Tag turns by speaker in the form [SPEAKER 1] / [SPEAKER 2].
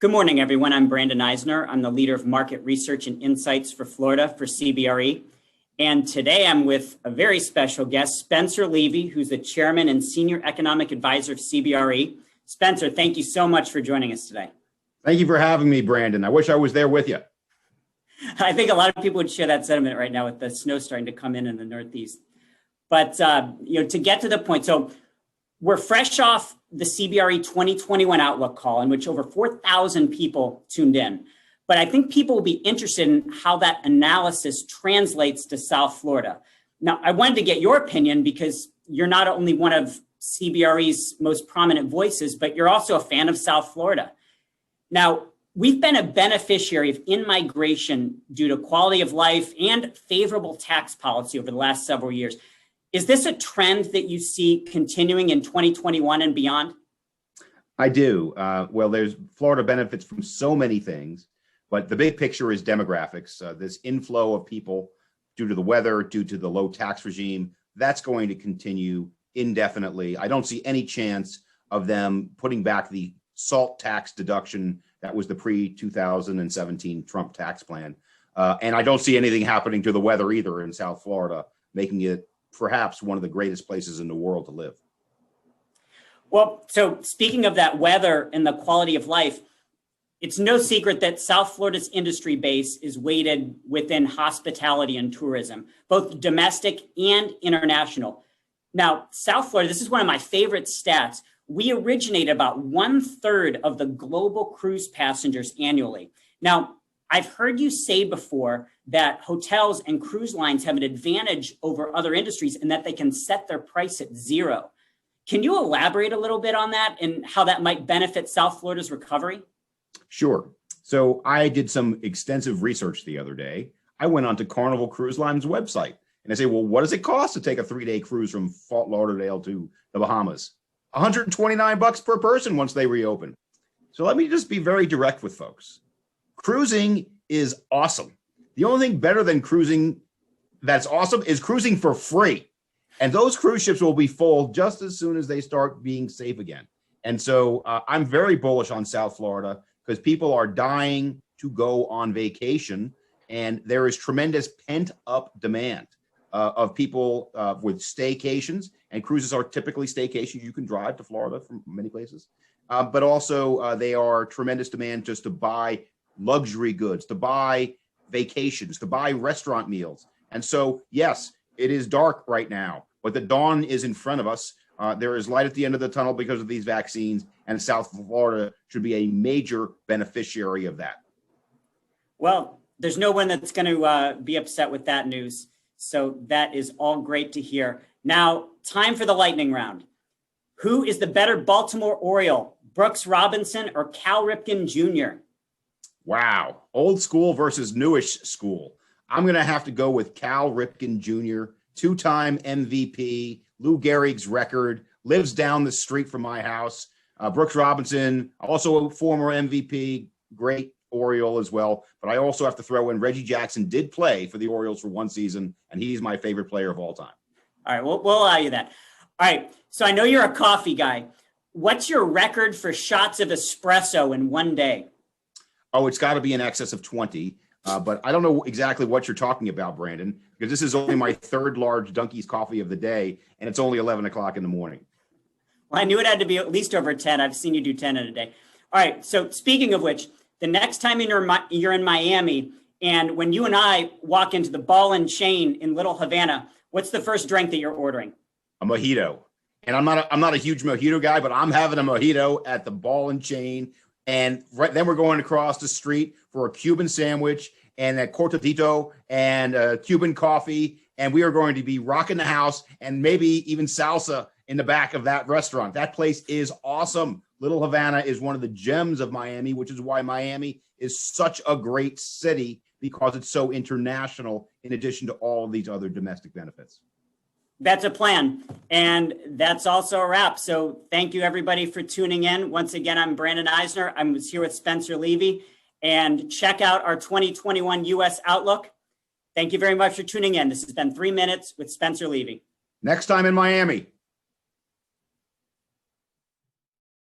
[SPEAKER 1] Good morning, everyone. I'm Brandon Eisner. I'm the leader of market research and insights for Florida for CBRE. And today I'm with a very special guest, Spencer Levy, who's the chairman and senior economic advisor of CBRE. Spencer, thank you so much for joining us today.
[SPEAKER 2] Thank you for having me, Brandon. I wish I was there with you.
[SPEAKER 1] I think a lot of people would share that sentiment right now with the snow starting to come in the Northeast. But to get to the point, so we're fresh off the CBRE 2021 Outlook call in which over 4,000 people tuned in. But I think people will be interested in how that analysis translates to South Florida. Now, I wanted to get your opinion because you're not only one of CBRE's most prominent voices, but you're also a fan of South Florida. Now, we've been a beneficiary of in-migration due to quality of life and favorable tax policy over the last several years. Is this a trend that you see continuing in 2021 and beyond?
[SPEAKER 2] I do. Well, Florida benefits from so many things, but the big picture is demographics. This inflow of people due to the weather, due to the low tax regime, that's going to continue indefinitely. I don't see any chance of them putting back the SALT tax deduction that was the pre-2017 Trump tax plan. And I don't see anything happening to the weather either in South Florida, making it perhaps one of the greatest places in the world to live.
[SPEAKER 1] Well, so speaking of that weather and the quality of life, it's no secret that South Florida's industry base is weighted within hospitality and tourism, both domestic and international. Now, South Florida, this is one of my favorite stats. We originate about 1/3 of the global cruise passengers annually. Now, I've heard you say before that hotels and cruise lines have an advantage over other industries in that they can set their price at zero. Can you elaborate a little bit on that and how that might benefit South Florida's recovery?
[SPEAKER 2] Sure. So I did some extensive research the other day. I went onto Carnival Cruise Line's website and I say, well, what does it cost to take a 3-day cruise from Fort Lauderdale to the Bahamas? $129 per person once they reopen. So let me just be very direct with folks. Cruising is awesome. The only thing better than cruising that's awesome is cruising for free. And those cruise ships will be full just as soon as they start being safe again. And so I'm very bullish on South Florida because people are dying to go on vacation. And there is tremendous pent up demand of people with staycations. And cruises are typically staycations. You can drive to Florida from many places. But also they are tremendous demand just to buy luxury goods, to buy vacations, to buy restaurant meals. And so, yes, it is dark right now, but the dawn is in front of us. There is light at the end of the tunnel because of these vaccines, and South Florida should be a major beneficiary of that.
[SPEAKER 1] Well, there's no one that's going to be upset with that news. So that is all great to hear. Now, time for the lightning round. Who is the better Baltimore Oriole, Brooks Robinson or Cal Ripken Jr.?
[SPEAKER 2] Wow. Old school versus newish school. I'm going to have to go with Cal Ripken Jr., 2-time MVP, Lou Gehrig's record, lives down the street from my house. Brooks Robinson, also a former MVP, great Oriole as well. But I also have to throw in Reggie Jackson did play for the Orioles for one season, and he's my favorite player of all time.
[SPEAKER 1] All right, we'll allow you that. All right, so I know you're a coffee guy. What's your record for shots of espresso in one day?
[SPEAKER 2] Oh, it's got to be in excess of 20. But I don't know exactly what you're talking about, Brandon, because this is only my third large Dunkies coffee of the day, and it's only 11 o'clock in the morning.
[SPEAKER 1] Well, I knew it had to be at least over 10. I've seen you do 10 in a day. All right, so speaking of which, the next time you're in Miami, and when you and I walk into the Ball and Chain in Little Havana, what's the first drink that you're ordering?
[SPEAKER 2] A mojito. And I'm not a huge mojito guy, but I'm having a mojito at the Ball and Chain. And then we're going across the street for a Cuban sandwich and a cortadito and a Cuban coffee. And we are going to be rocking the house and maybe even salsa in the back of that restaurant. That place is awesome. Little Havana is one of the gems of Miami, which is why Miami is such a great city because it's so international in addition to all of these other domestic benefits.
[SPEAKER 1] That's a plan. And that's also a wrap. So thank you, everybody, for tuning in. Once again, I'm Brandon Eisner. I'm here with Spencer Levy. And check out our 2021 U.S. Outlook. Thank you very much for tuning in. This has been 3 Minutes with Spencer Levy.
[SPEAKER 2] Next time in Miami.